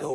2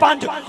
5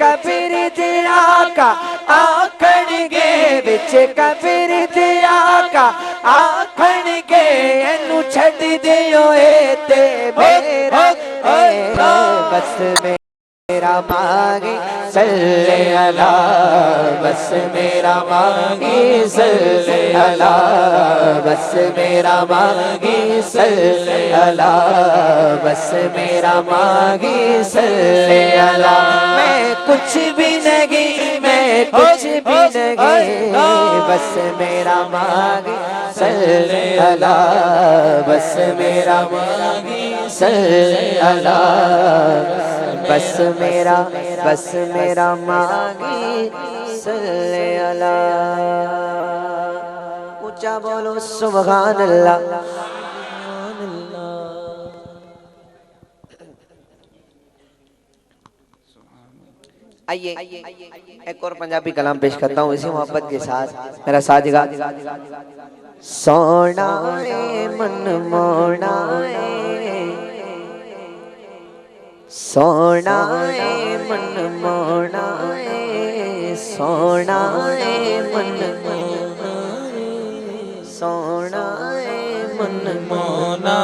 कबीर दे आका आखणगे विच कबीर दे आका आखणगे एनू छड्ड दियो ए ते मेरा बस मेरा मांगी सल्ले अला बस मेरा मांगी सल्ले अला बस मेरा मांगी सल्ले अला बस मेरा मांगी सल्ले अला मैं कुछ भी नहीं मैं कुछ भी नहीं बस मेरा मांगी सल्ले अला बस मेरा मांगी सल्ले अला बस मेरा मांगी सल्ले अला ऊंचा बोलो सुभान अल्लाह आइए एक और पंजाबी कलाम पेश करता हूँ इसी मोहब्बत के साथ मेरा साजिगा सोना मन मोना सोना मन मोना सोना मन सोना मन मोना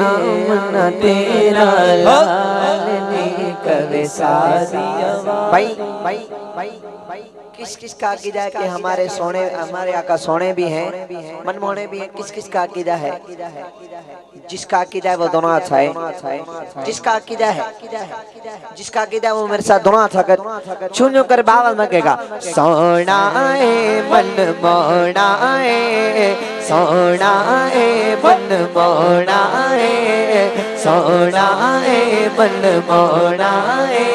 आमना तेरा लाल ने कभी सादिया भाई भाई भाई भाई किस किस का अकीदा है कि हमारे सोने हमारे आका सोने भी हैं मनमोहने भी हैं किस किस का अकीदा है जिसका अकीदा है वो दोनों हाथ है जिसका अकीदा है जिसका अकीदा है वो मेरे साथ दोनों हाथ कर छू कर बावल में कहेगा सोना है मनमोहना है सोना है मनमोहना है सोना है मनमोहना है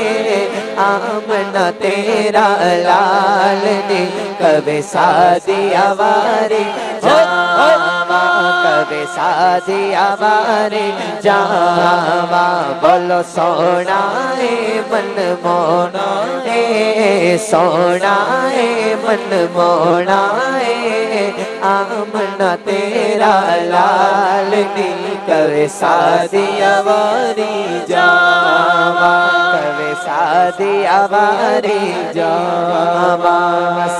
आमना तेरा लाल ने कभी सादिया वारी जावा कभी सादिया वारी जावा बोलो सोना है मनमोहना है सोना है मनमोहना है आमना तेरा लाल ने कभी सादिया वारी जावा कभी सादिया वारी जावा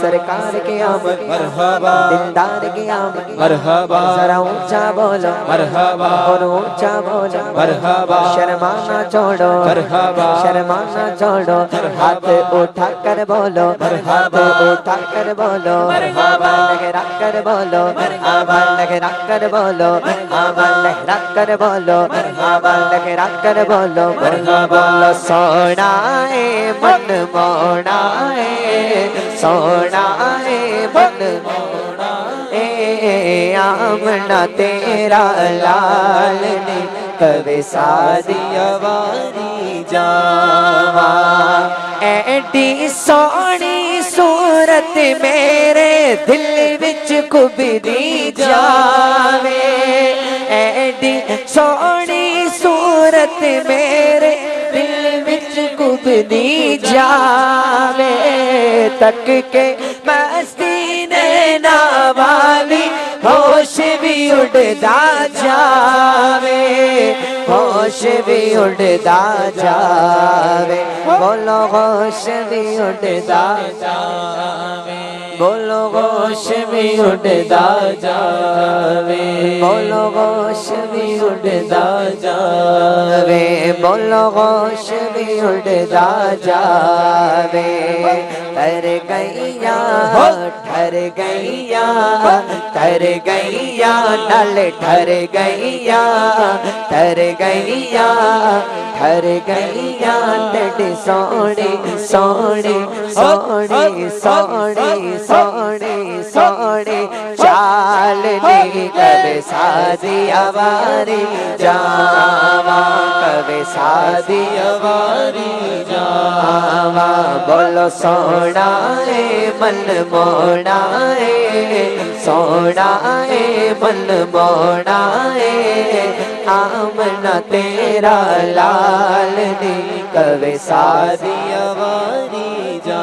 सरकार के आमद मरहबा दिलदार के आमद मरहबा जरा ऊंचा बोलो मरहबा और ऊंचा बोलो मरहबा शर्माना छोड़ो मरहबा शर्माना छोड़ो हाथ उठा कर बोलो हाथ उठा कर बोलो मरहबा लहरा कर बोलो मरहबा लहरा कर बोलो मरहबा लहरा कर बोलो मरहबा लहरा कर बोलो मरहबा सोना है मनमोहना है सोना है मनमोहना है आमना तेरा लाल ने कभी सादिया वारी जावा एडी सोनी सूरत मेरे दिल विच कुबदी जावे एडी सोनी सूरत मेरे दिल विच कुबदी जावे तक के मस्ती नैना वाली होश भी उड़दा जावे होश भी उड़दा जावे बोलो होश भी उड़दा जावे बोलो होश भी उड़दा जावे बोलो होश भी उड़दा जावे बोलो होश भी उड़दा जावे तर गैया ठर गैया तर गैया नल ठर गैया तर गैया ठर गैया तड़ सोनी सोनी सोनी सोनी सोनी सोनी चाल निकल सादिया वारी जावा कभी सादिया वारी जावा बोलो सोना है मनमोहना है सोना है मनमोहना है आमना तेरा लाल ने कभी सादिया वारी जा